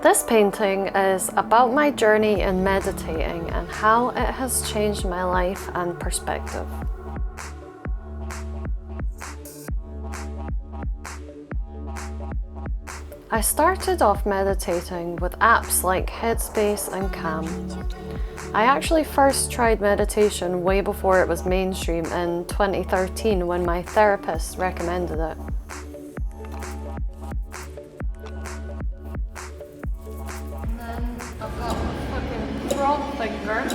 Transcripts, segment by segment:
This painting is about my journey in meditating and how it has changed my life and perspective. I started off meditating with apps like Headspace and Calm. I actually first tried meditation way before it was mainstream in 2013 when my therapist recommended it. And then I've got a fucking frog finger.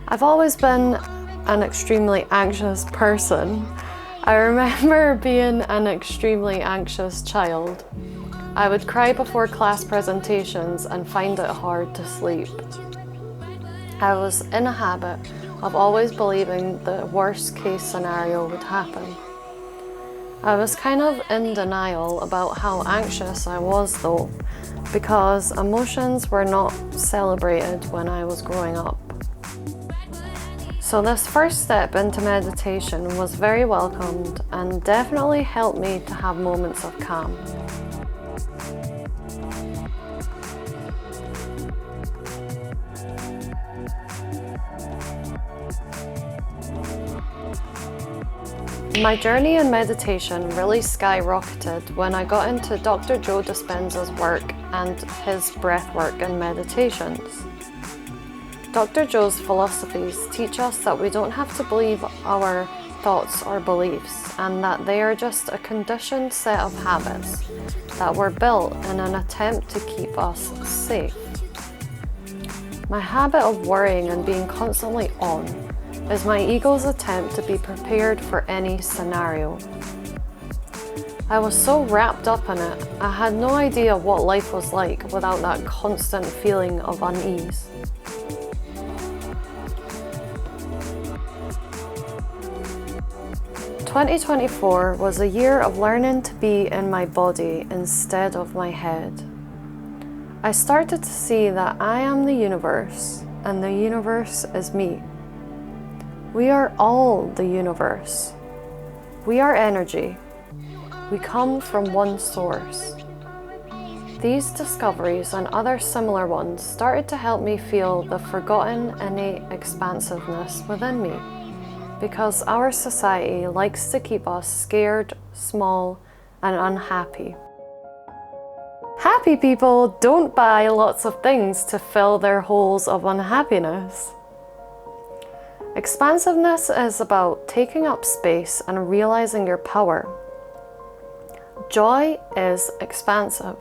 I've always been an extremely anxious person. I remember being an extremely anxious child. I would cry before class presentations and find it hard to sleep. I was in a habit of always believing the worst case scenario would happen. I was kind of in denial about how anxious I was though, because emotions were not celebrated when I was growing up. So this first step into meditation was very welcomed and definitely helped me to have moments of calm. My journey in meditation really skyrocketed when I got into Dr. Joe Dispenza's work and his breathwork and meditations. Dr. Joe's philosophies teach us that we don't have to believe our thoughts or beliefs and that they are just a conditioned set of habits that were built in an attempt to keep us safe. My habit of worrying and being constantly on is my ego's attempt to be prepared for any scenario. I was so wrapped up in it, I had no idea what life was like without that constant feeling of unease. "2024 was a year of learning to be in my body instead of my head. I started to see that I am the universe and the universe is me. We are all the universe. We are energy. We come from one source." These discoveries and other similar ones started to help me feel the forgotten innate expansiveness within me, because our society likes to keep us scared, small, and unhappy. Happy people don't buy lots of things to fill their holes of unhappiness. Expansiveness is about taking up space and realizing your power. Joy is expansive.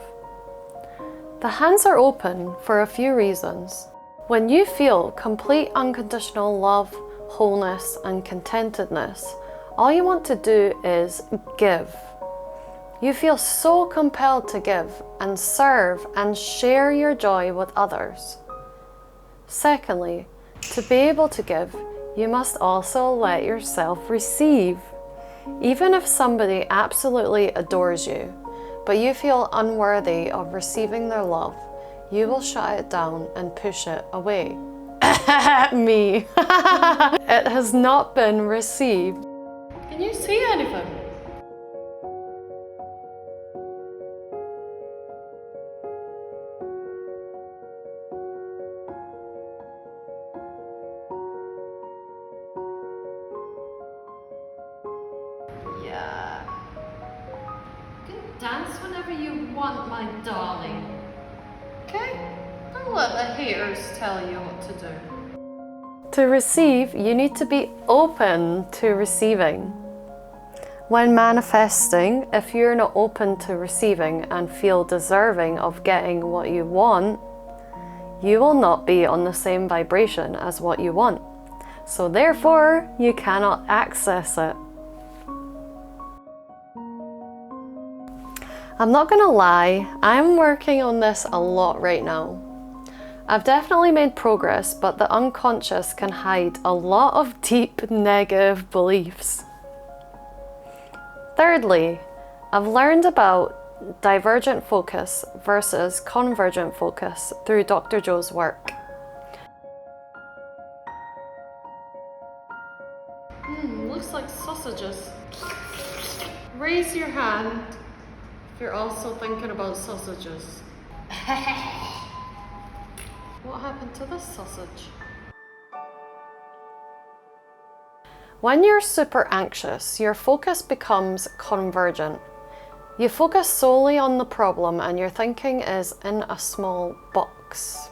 The hands are open for a few reasons. When you feel complete unconditional love, wholeness, and contentedness, all you want to do is give. You feel so compelled to give and serve and share your joy with others. Secondly, to be able to give, you must also let yourself receive. Even if somebody absolutely adores you, but you feel unworthy of receiving their love, you will shut it down and push it away. Me. It has not been received. Can you see anything? Yeah. You can dance whenever you want, my darling. Okay? Don't let the haters tell you what to do. To receive, you need to be open to receiving. When manifesting, if you're not open to receiving and feel deserving of getting what you want, you will not be on the same vibration as what you want. So therefore, you cannot access it. I'm not gonna lie, I'm working on this a lot right now. I've definitely made progress, but the unconscious can hide a lot of deep negative beliefs. Thirdly, I've learned about divergent focus versus convergent focus through Dr. Joe's work. Looks like sausages. Raise your hand You're also thinking about sausages. What happened to this sausage? When you're super anxious, your focus becomes convergent. You focus solely on the problem and your thinking is in a small box.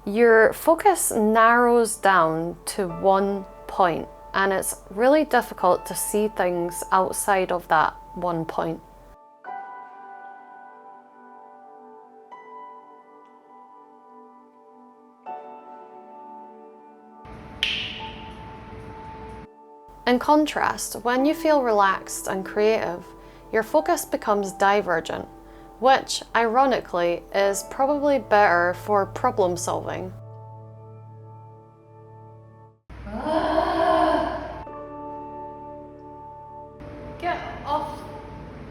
Your focus narrows down to one point, and it's really difficult to see things outside of that one point. In contrast, when you feel relaxed and creative, your focus becomes divergent, which, ironically, is probably better for problem solving.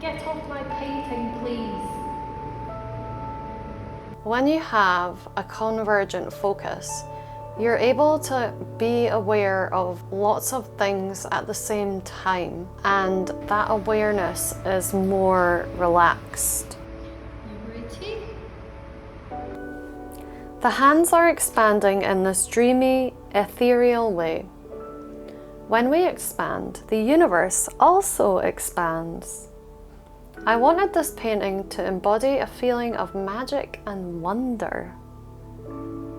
Get off my painting, please. When you have a convergent focus, you're able to be aware of lots of things at the same time, and that awareness is more relaxed. You ready? The hands are expanding in this dreamy, ethereal way. When we expand, the universe also expands. I wanted this painting to embody a feeling of magic and wonder.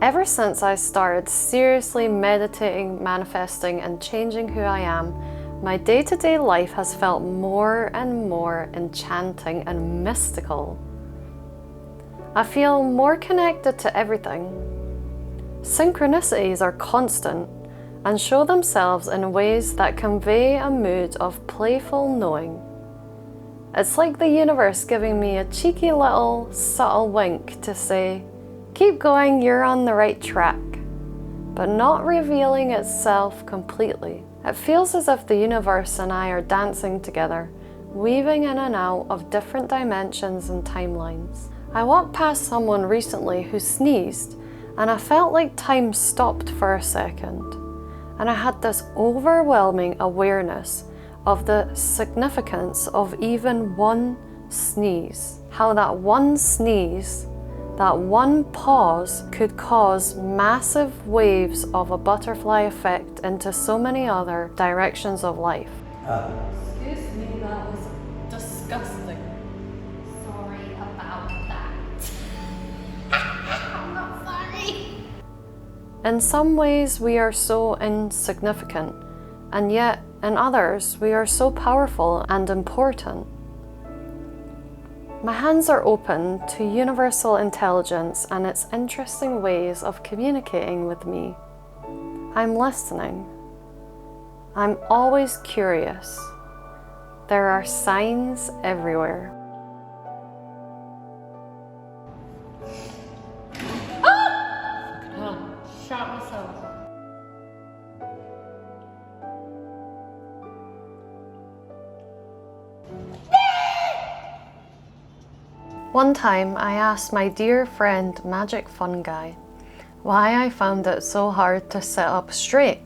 Ever since I started seriously meditating, manifesting, and changing who I am, my day-to-day life has felt more and more enchanting and mystical. I feel more connected to everything. Synchronicities are constant and show themselves in ways that convey a mood of playful knowing. It's like the universe giving me a cheeky little subtle wink to say, keep going, you're on the right track, but not revealing itself completely. It feels as if the universe and I are dancing together, weaving in and out of different dimensions and timelines. I walked past someone recently who sneezed, and I felt like time stopped for a second, and I had this overwhelming awareness of the significance of even one sneeze. How that one sneeze, that one pause could cause massive waves of a butterfly effect into so many other directions of life. Excuse me, that was disgusting. Sorry about that. I'm not sorry. In some ways, we are so insignificant, and yet in others, we are so powerful and important. My hands are open to universal intelligence and its interesting ways of communicating with me. I'm listening. I'm always curious. There are signs everywhere. Shot myself. One time I asked my dear friend Magic Fun Guy why I found it so hard to sit up straight.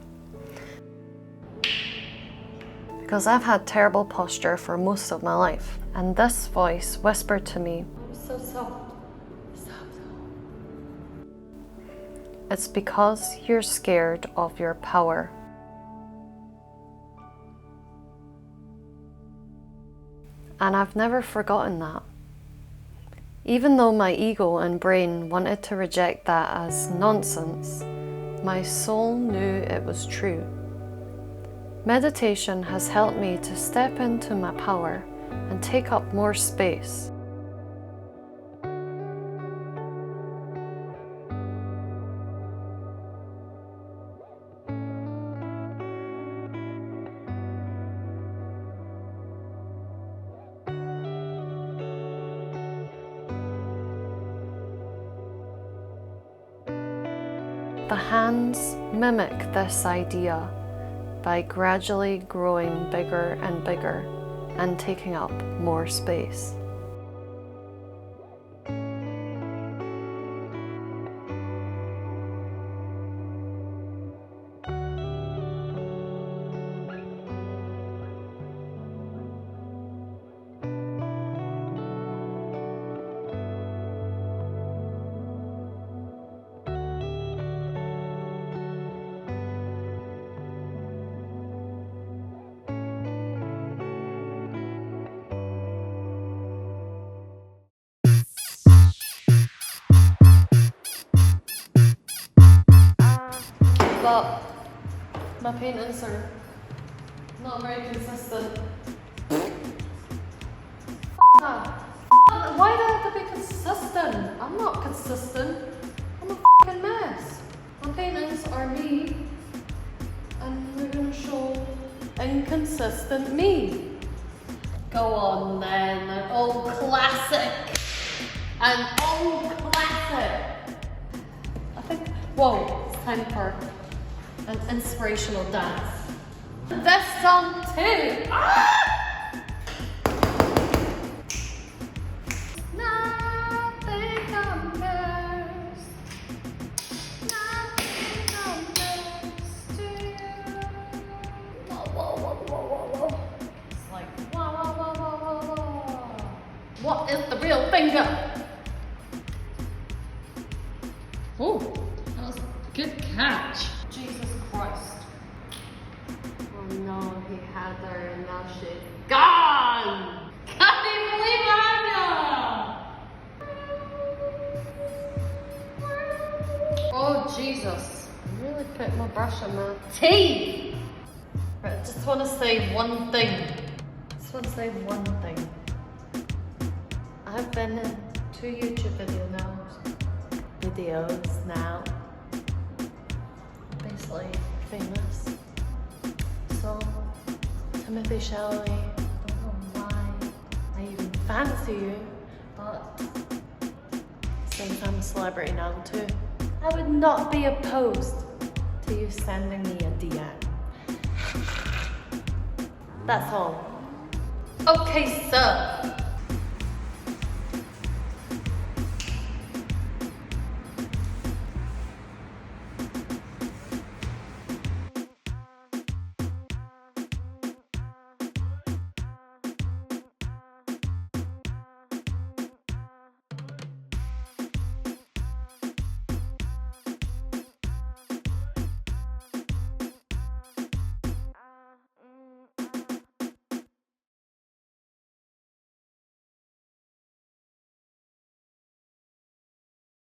Because I've had terrible posture for most of my life, and this voice whispered to me, I'm so soft. Soft. it's because you're scared of your power. And I've never forgotten that. Even though my ego and brain wanted to reject that as nonsense, my soul knew it was true. Meditation has helped me to step into my power and take up more space. The hands mimic this idea by gradually growing bigger and bigger and taking up more space. but my paintings are not very consistent. Why do I have to be consistent? I'm not consistent. I'm a fucking mess. My paintings are me, and they're gonna show inconsistent me. Go on then, an old classic. An old classic. I think, whoa, it's time for an inspirational dance. This song too. Ah! What is the real finger? Oh, that was a good catch. Jesus Christ. Oh no, he had her and now she's gone! Can't even believe I have you! Oh Jesus. I really put my brush on my teeth! Right, I just want to say one thing. I've been in 2 YouTube videos now. Basically famous. So, Timothy Shelley, don't know why I even fancy you, but since I'm a celebrity now too, I would not be opposed to you sending me a DM. That's all. Okay, sir.